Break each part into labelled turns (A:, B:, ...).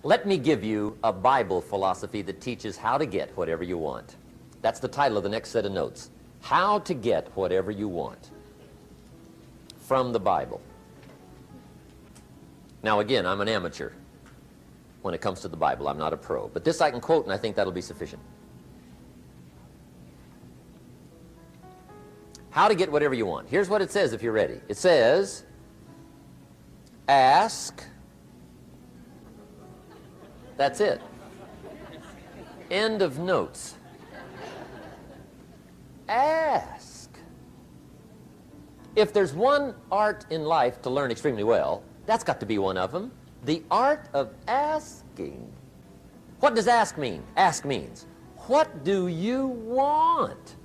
A: Let me give you a Bible philosophy that teaches how to get whatever you want. That's the title of the next set of notes. How to get whatever you want from the Bible. Now again, I'm an amateur when it comes to the Bible. I'm not a pro. But this I can quote, and I think that'll be sufficient. How to get whatever you want. Here's what it says if you're ready. It says, ask. That's it. End of notes. Ask. If there's one art in life to learn extremely well, that's got to be one of them. The art of asking. What does ask mean? Ask means, what do you want?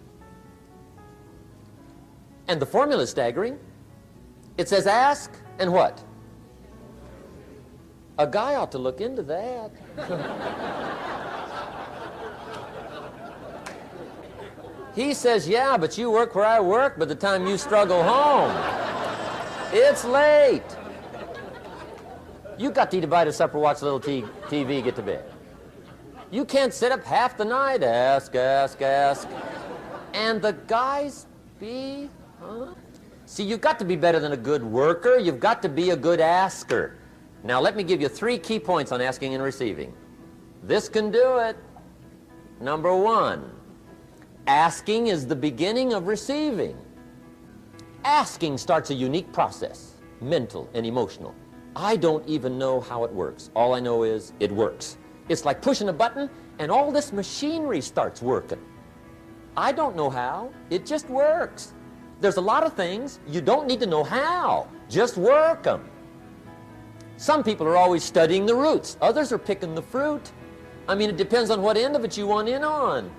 A: And the formula is staggering. It says ask and what? A guy ought to look into that. He says, yeah, but you work where I work. By the time you struggle home, it's late. You got to eat a bite of supper, watch a little TV, get to bed. You can't sit up half the night. Ask, ask, ask. And the guys be, huh? See, you've got to be better than a good worker. You've got to be a good asker. Now, let me give you 3 key points on asking and receiving. This can do it. Number 1, asking is the beginning of receiving. Asking starts a unique process, mental and emotional. I don't even know how it works. All I know is it works. It's like pushing a button and all this machinery starts working. I don't know how. It just works. There's a lot of things you don't need to know how. Just work them. Some people are always studying the roots. Others are picking the fruit. I mean, it depends on what end of it you want in on.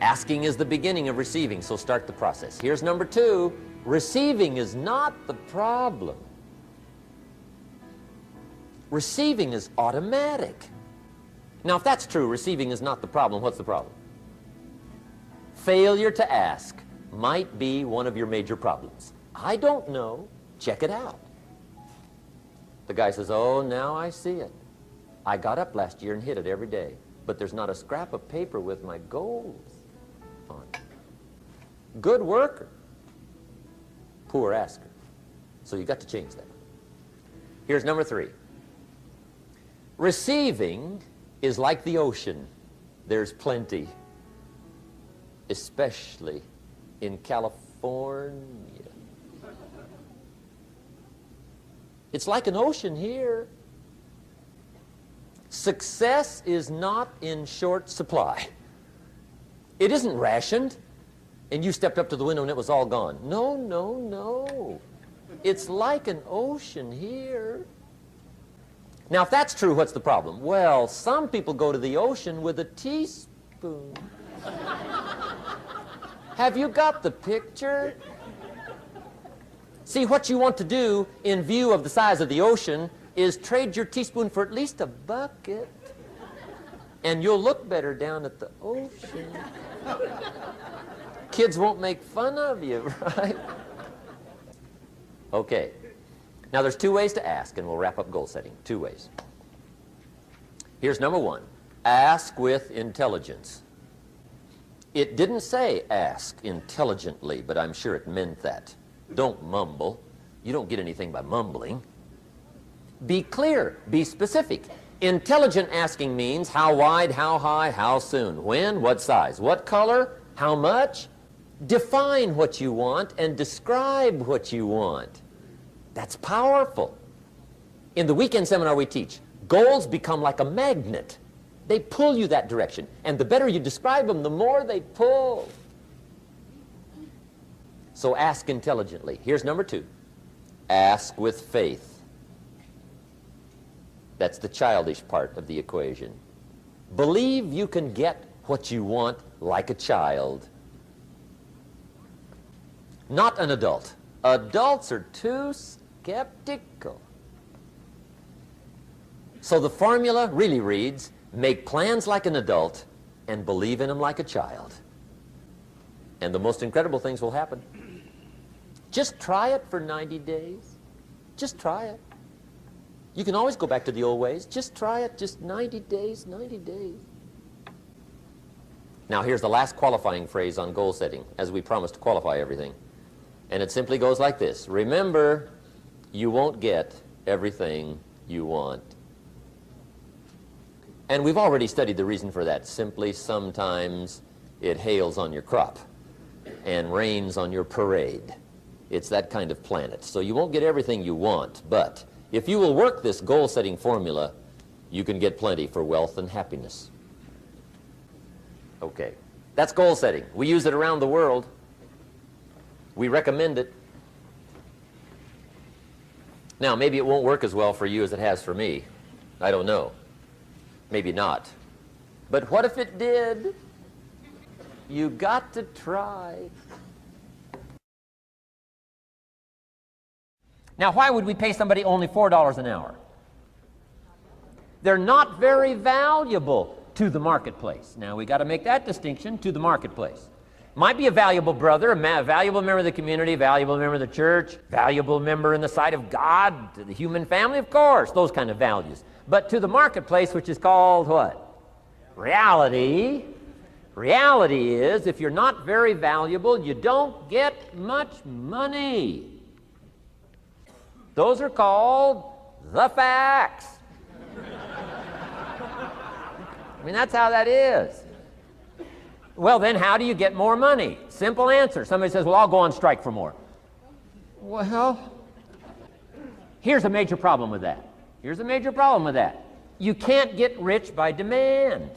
A: Asking is the beginning of receiving, so start the process. Here's number 2. Receiving is not the problem. Receiving is automatic. Now, if that's true, receiving is not the problem, what's the problem? Failure to ask might be one of your major problems. I don't know. Check it out. The guy says, oh, now I see it. I got up last year and hit it every day, but there's not a scrap of paper with my goals on it. Good worker, poor asker. So you got to change that. Here's number 3. Receiving is like the ocean. There's plenty, especially in California. It's like an ocean here. Success is not in short supply. It isn't rationed, and you stepped up to the window and it was all gone. No, no, no. It's like an ocean here. Now, if that's true, what's the problem? Well, some people go to the ocean with a teaspoon. Have you got the picture? See, what you want to do in view of the size of the ocean is trade your teaspoon for at least a bucket, and you'll look better down at the ocean. Kids won't make fun of you, right? Okay. Now, there's 2 ways to ask, and we'll wrap up goal setting. 2 ways. Here's number 1. Ask with intelligence. It didn't say ask intelligently, but I'm sure it meant that. Don't mumble. You don't get anything by mumbling. Be clear. Be specific. Intelligent asking means how wide, how high, how soon, when, what size, what color, how much. Define what you want and describe what you want. That's powerful. In the weekend seminar we teach, goals become like a magnet. They pull you that direction. And the better you describe them, the more they pull. So ask intelligently. Here's number 2. Ask with faith. That's the childish part of the equation. Believe you can get what you want like a child. Not an adult. Adults are too skeptical. So the formula really reads, make plans like an adult and believe in them like a child. And the most incredible things will happen. Just try it for 90 days. Just try it. You can always go back to the old ways. Just try it, just 90 days, 90 days. Now here's the last qualifying phrase on goal setting, as we promised to qualify everything. And it simply goes like this. Remember, you won't get everything you want. And we've already studied the reason for that. Simply, sometimes it hails on your crop and rains on your parade. It's that kind of planet. So you won't get everything you want, but if you will work this goal-setting formula, you can get plenty for wealth and happiness. Okay, that's goal setting. We use it around the world. We recommend it. Now, maybe it won't work as well for you as it has for me. I don't know. Maybe not. But what if it did? You got to try. Now, why would we pay somebody only $4 an hour? They're not very valuable to the marketplace. Now, we got to make that distinction, to the marketplace. Might be a valuable brother, a valuable member of the community, valuable member of the church, valuable member in the sight of God, to the human family, of course, those kind of values. But to the marketplace, which is called what? Reality. Reality is, if you're not very valuable, you don't get much money. Those are called the facts. I mean, that's how that is. Well, then how do you get more money? Simple answer. Somebody says, well, I'll go on strike for more. Well, here's a major problem with that. Here's a major problem with that. You can't get rich by demand.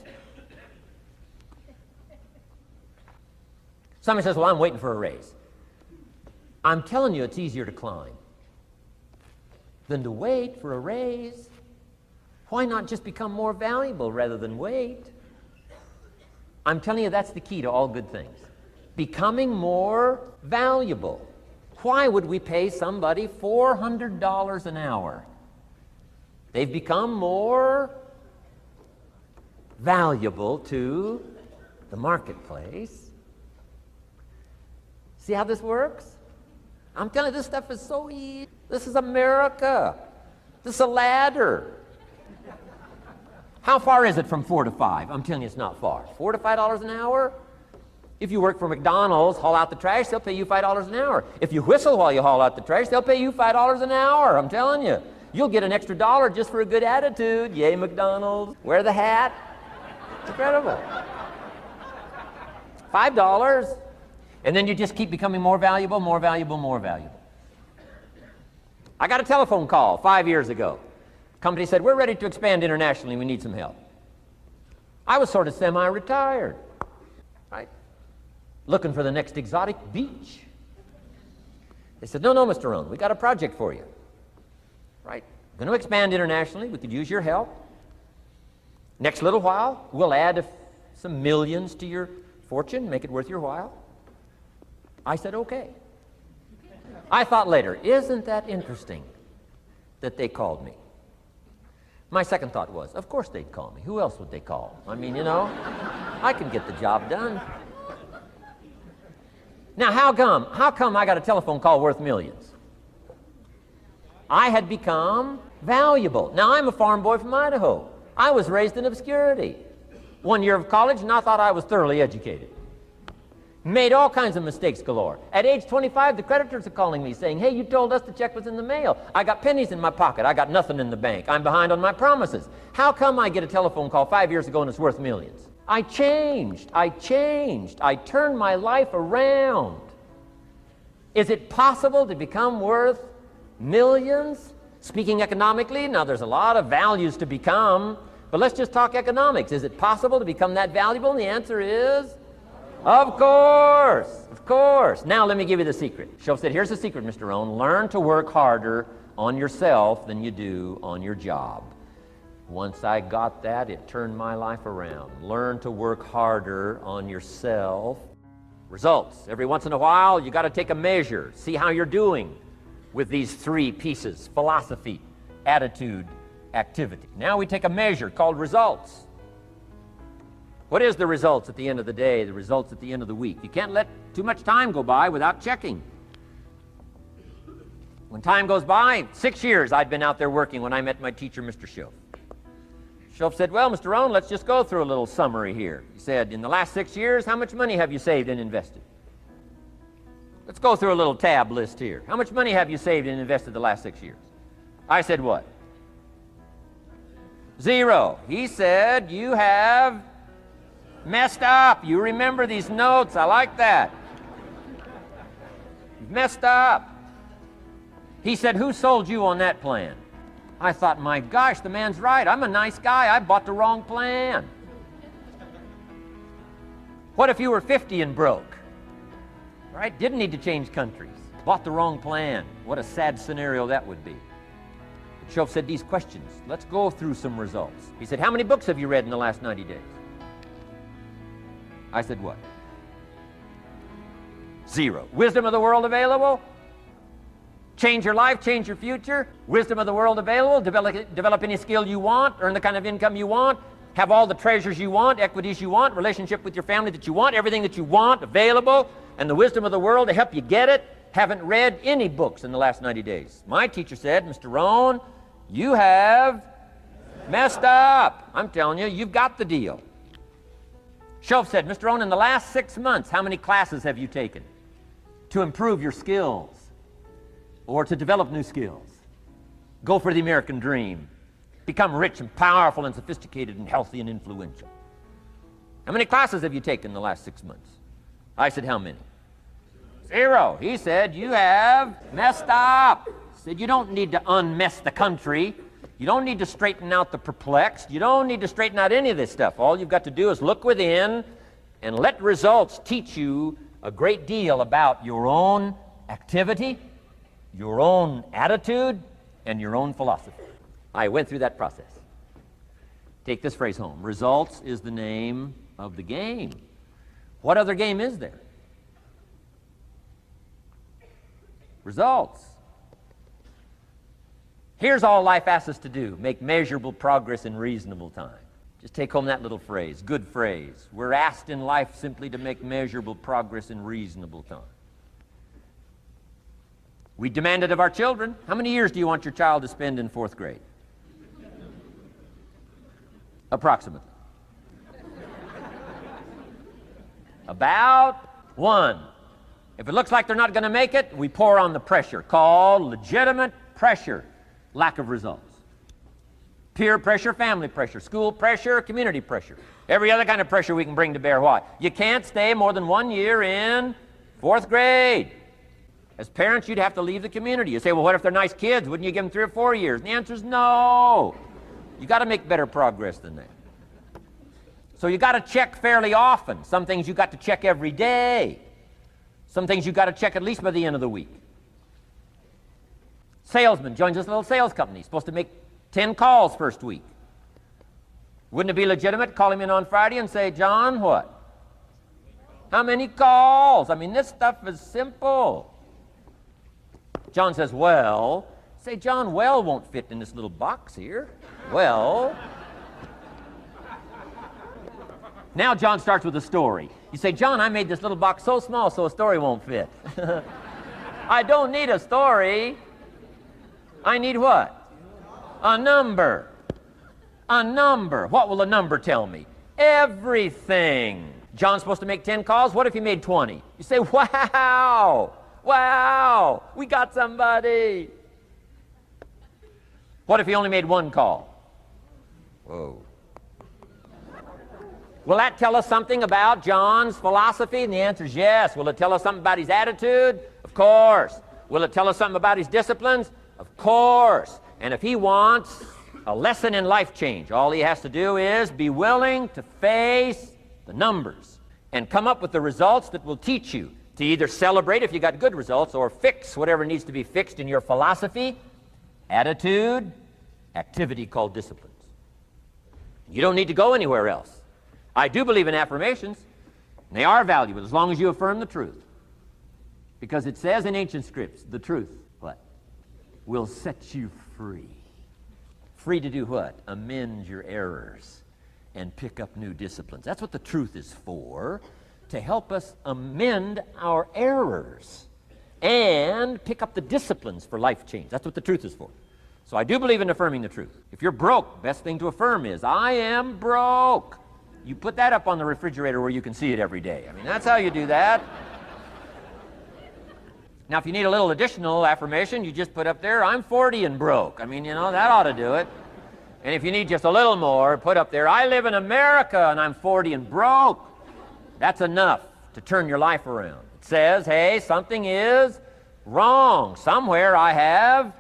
A: Somebody says, well, I'm waiting for a raise. I'm telling you, it's easier to climb than to wait for a raise. Why not just become more valuable rather than wait? I'm telling you, that's the key to all good things. Becoming more valuable. Why would we pay somebody $400 an hour? They've become more valuable to the marketplace. See how this works? I'm telling you, this stuff is so easy. This is America. This is a ladder. How far is it from 4 to 5? I'm telling you, it's not far. $4 to $5 an hour? If you work for McDonald's, haul out the trash, they'll pay you $5 an hour. If you whistle while you haul out the trash, they'll pay you $5 an hour. I'm telling you. You'll get an extra $1 just for a good attitude. Yay, McDonald's. Wear the hat. It's incredible. $5. And then you just keep becoming more valuable, more valuable, more valuable. I got a telephone call 5 years ago. Company said, we're ready to expand internationally, we need some help. I was sort of semi-retired, right? Looking for the next exotic beach. They said, no, Mr. Rohn, we got a project for you, right? We're going to expand internationally, we could use your help. Next little while, we'll add some millions to your fortune, make it worth your while. I said, okay. I thought later, isn't that interesting that they called me? My second thought was, of course they'd call me. Who else would they call? I mean, you know, I can get the job done. Now, how come I got a telephone call worth millions? I had become valuable. Now, I'm a farm boy from Idaho. I was raised in obscurity. 1 year of college, and I thought I was thoroughly educated. Made all kinds of mistakes galore. At age 25, the creditors are calling me saying, hey, you told us the check was in the mail. I got pennies in my pocket. I got nothing in the bank. I'm behind on my promises. How come I get a telephone call 5 years ago and it's worth millions? I changed. I turned my life around. Is it possible to become worth millions? Speaking economically, now there's a lot of values to become, but let's just talk economics. Is it possible to become that valuable? And the answer is, of course, of course. Now let me give you the secret. Shoaff said, here's the secret, Mr. Rohn. Learn to work harder on yourself than you do on your job. Once I got that, it turned my life around. Learn to work harder on yourself. Results. Every once in a while, you got to take a measure. See how you're doing with these three pieces: philosophy, attitude, activity. Now we take a measure called results. What is the results at the end of the day, the results at the end of the week? You can't let too much time go by without checking. When time goes by, 6 years I'd been out there working when I met my teacher, Mr. Schoaf. Schoaf said, well, Mr. Rohn, let's just go through a little summary here. He said, in the last 6 years, how much money have you saved and invested? Let's go through a little tab list here. How much money have you saved and invested the last 6 years? I said, what? 0. He said, you have messed up. You remember these notes. I like that. You've messed up. He said, who sold you on that plan? I thought, my gosh, the man's right. I'm a nice guy. I bought the wrong plan. What if you were 50 and broke? Right? Didn't need to change countries. Bought the wrong plan. What a sad scenario that would be. But Schoaf said these questions. Let's go through some results. He said, how many books have you read in the last 90 days? I said, what? 0. Wisdom of the world available? Change your life, change your future. Wisdom of the world available. Develop any skill you want. Earn the kind of income you want. Have all the treasures you want, equities you want, relationship with your family that you want, everything that you want available, and the wisdom of the world to help you get it. Haven't read any books in the last 90 days. My teacher said, Mr. Rohn, you have messed up. I'm telling you, you've got the deal. Schoaf said, Mr. Rohn, in the last 6 months, how many classes have you taken to improve your skills? Or to develop new skills, go for the American dream, become rich and powerful and sophisticated and healthy and influential. How many classes have you taken in the last 6 months? I said, how many? 0. He said, you have messed up. He said, you don't need to unmess the country. You don't need to straighten out the perplexed. You don't need to straighten out any of this stuff. All you've got to do is look within and let results teach you a great deal about your own activity, your own attitude, and your own philosophy. I went through that process. Take this phrase home. Results is the name of the game. What other game is there? Results. Here's all life asks us to do. Make measurable progress in reasonable time. Just take home that little phrase. Good phrase. We're asked in life simply to make measurable progress in reasonable time. We demand it of our children. How many years do you want your child to spend in 4th grade? Approximately. About 1. If it looks like they're not going to make it, we pour on the pressure, called legitimate pressure, lack of results. Peer pressure, family pressure, school pressure, community pressure. Every other kind of pressure we can bring to bear. Why? You can't stay more than 1 year in 4th grade. As parents, you'd have to leave the community. You say, well, what if they're nice kids? Wouldn't you give them 3 or 4 years? And the answer is no. You got to make better progress than that. So you got to check fairly often. Some things you got to check every day. Some things you got to check at least by the end of the week. Salesman joins this little sales company. He's supposed to make 10 calls first week. Wouldn't it be legitimate to call him in on Friday and say, John, what? How many calls? I mean, this stuff is simple. John says, well. Say, John, well won't fit in this little box here. Well. Now John starts with a story. You say, John, I made this little box so small so a story won't fit. I don't need a story. I need what? A number. A number. What will a number tell me? Everything. John's supposed to make 10 calls. What if he made 20? You say, wow. Wow. We got somebody. What if he only made 1 call? Whoa. Will that tell us something about John's philosophy? And the answer is yes. Will it tell us something about his attitude? Of course. Will it tell us something about his disciplines? Of course. And if he wants a lesson in life change, all he has to do is be willing to face the numbers and come up with the results that will teach you to either celebrate if you got good results or fix whatever needs to be fixed in your philosophy, attitude, activity called disciplines. You don't need to go anywhere else. I do believe in affirmations. They are valuable as long as you affirm the truth. Because it says in ancient scripts, the truth, what? Will set you free. Free to do what? Amend your errors and pick up new disciplines. That's what the truth is for, to help us amend our errors and pick up the disciplines for life change. That's what the truth is for. So I do believe in affirming the truth. If you're broke, best thing to affirm is, I am broke. You put that up on the refrigerator where you can see it every day. I mean, that's how you do that. Now, if you need a little additional affirmation, you just put up there, I'm 40 and broke. I mean, you know, that ought to do it. And if you need just a little more, put up there, I live in America and I'm 40 and broke. That's enough to turn your life around. It says, hey, something is wrong. Somewhere I have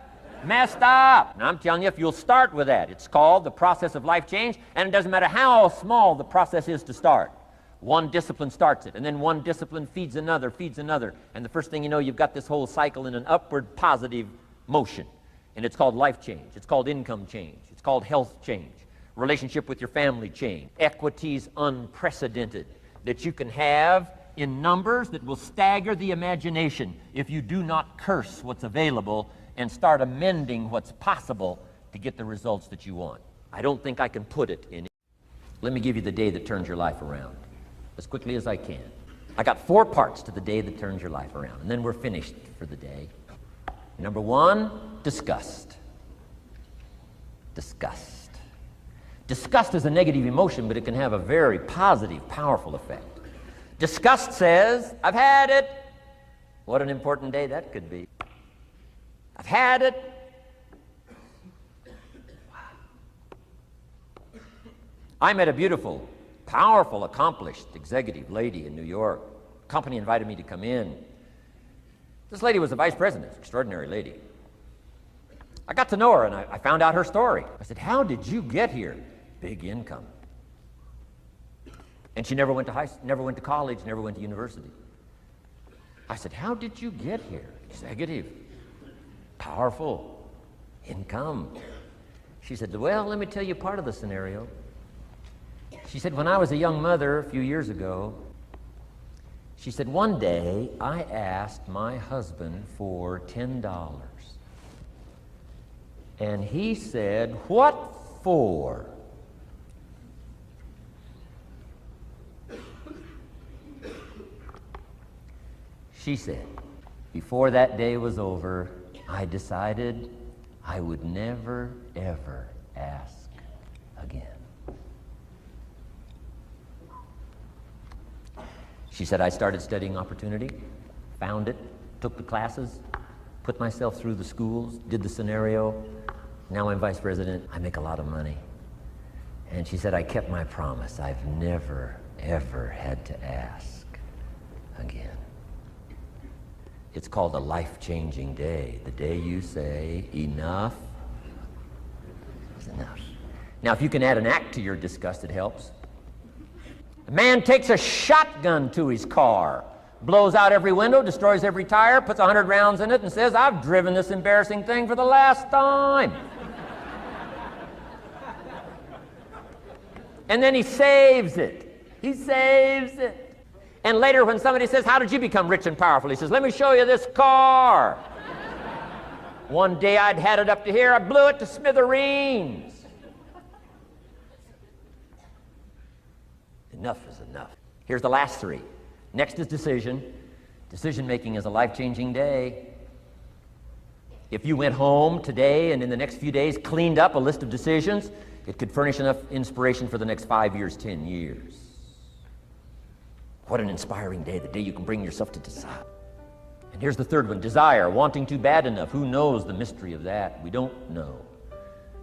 A: messed up. And I'm telling you, if you'll start with that, it's called the process of life change, and it doesn't matter how small the process is to start. One discipline starts it, and then one discipline feeds another, and the first thing you know, you've got this whole cycle in an upward positive motion. And it's called life change. It's called income change. It's called health change. Relationship with your family change. Equities unprecedented that you can have in numbers that will stagger the imagination if you do not curse what's available and start amending what's possible to get the results that you want. I don't think I can put it in. Let me give you the day that turns your life around as quickly as I can. I got 4 parts to the day that turns your life around, and then we're finished for the day. Number 1, disgust. Disgust. Disgust is a negative emotion, but it can have a very positive, powerful effect. Disgust says, I've had it. What an important day that could be. I've had it. I met a beautiful, powerful, accomplished executive lady in New York. The company invited me to come in. This lady was the vice president, extraordinary lady. I got to know her and I found out her story. I said, how did you get here? Big income. And she never went to college, never went to university. I said, how did you get here? Executive. Powerful, income. She said, well, let me tell you part of the scenario. She said, when I was a young mother a few years ago, she said, one day I asked my husband for $10. And he said, what for? She said, before that day was over, I decided I would never, ever ask again. She said, I started studying opportunity, found it, took the classes, put myself through the schools, did the scenario. Now I'm vice president. I make a lot of money. And she said, I kept my promise. I've never, ever had to ask again. It's called a life-changing day. The day you say, enough is enough. Now, if you can add an act to your disgust, it helps. A man takes a shotgun to his car, blows out every window, destroys every tire, puts 100 rounds in it, and says, I've driven this embarrassing thing for the last time. And then he saves it. He saves it. And later when somebody says, how did you become rich and powerful? He says, let me show you this car. One day I'd had it up to here, I blew it to smithereens. Enough is enough. Here's the last 3. Next is decision. Decision making is a life-changing day. If you went home today and in the next few days cleaned up a list of decisions, it could furnish enough inspiration for the next 5 years, 10 years. What an inspiring day, the day you can bring yourself to decide. And here's the 3rd one, desire, wanting too bad enough. Who knows the mystery of that? We don't know.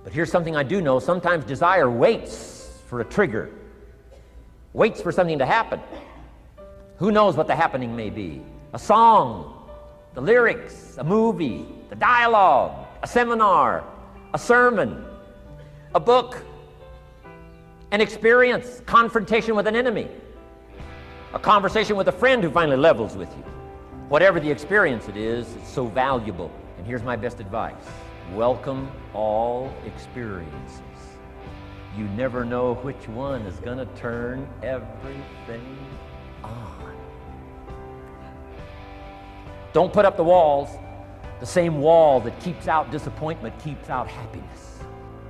A: But here's something I do know. Sometimes desire waits for a trigger, waits for something to happen. Who knows what the happening may be? A song, the lyrics, a movie, the dialogue, a seminar, a sermon, a book, an experience, confrontation with an enemy, a conversation with a friend who finally levels with you. Whatever the experience it is, it's so valuable. And here's my best advice. Welcome all experiences. You never know which one is going to turn everything on. Don't put up the walls. The same wall that keeps out disappointment keeps out happiness.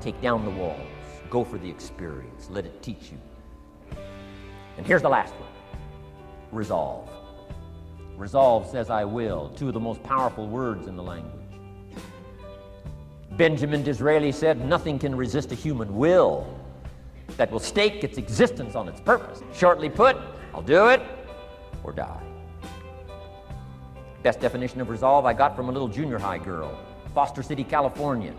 A: Take down the walls. Go for the experience. Let it teach you. And here's the last one. Resolve. Resolve says I will, two of the most powerful words in the language. Benjamin Disraeli said, nothing can resist a human will that will stake its existence on its purpose. Shortly put, I'll do it or die. Best definition of resolve I got from a little junior high girl, Foster City, California.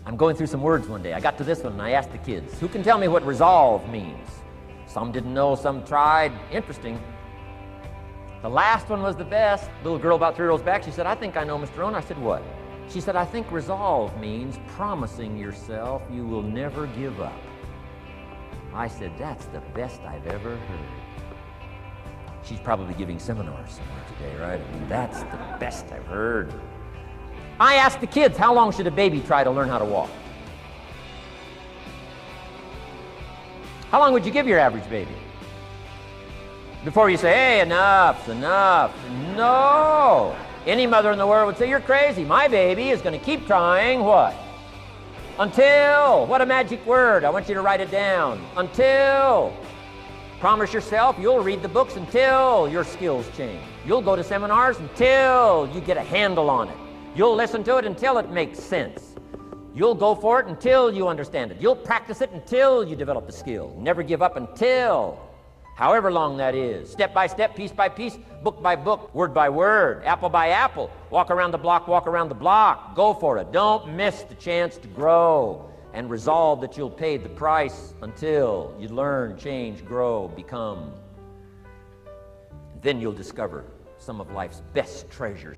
A: I'm going through some words one day. I got to this one and I asked the kids, who can tell me what resolve means? Some didn't know, some tried. Interesting. The last one was the best. Little girl about 3 rows back, she said, I think I know, Mr. Rohn. I said, what? She said, I think resolve means promising yourself you will never give up. I said, that's the best I've ever heard. She's probably giving seminars somewhere today, right? I mean, that's the best I've heard. I asked the kids, how long should a baby try to learn how to walk? How long would you give your average baby? Before you say, hey, enough's enough. No! Any mother in the world would say, you're crazy. My baby is going to keep trying what? Until. What a magic word. I want you to write it down. Until. Promise yourself you'll read the books until your skills change. You'll go to seminars until you get a handle on it. You'll listen to it until it makes sense. You'll go for it until you understand it. You'll practice it until you develop the skill. Never give up until. However long that is, step by step, piece by piece, book by book, word by word, apple by apple, walk around the block, go for it. Don't miss the chance to grow and resolve that you'll pay the price until you learn, change, grow, become. Then you'll discover some of life's best treasures.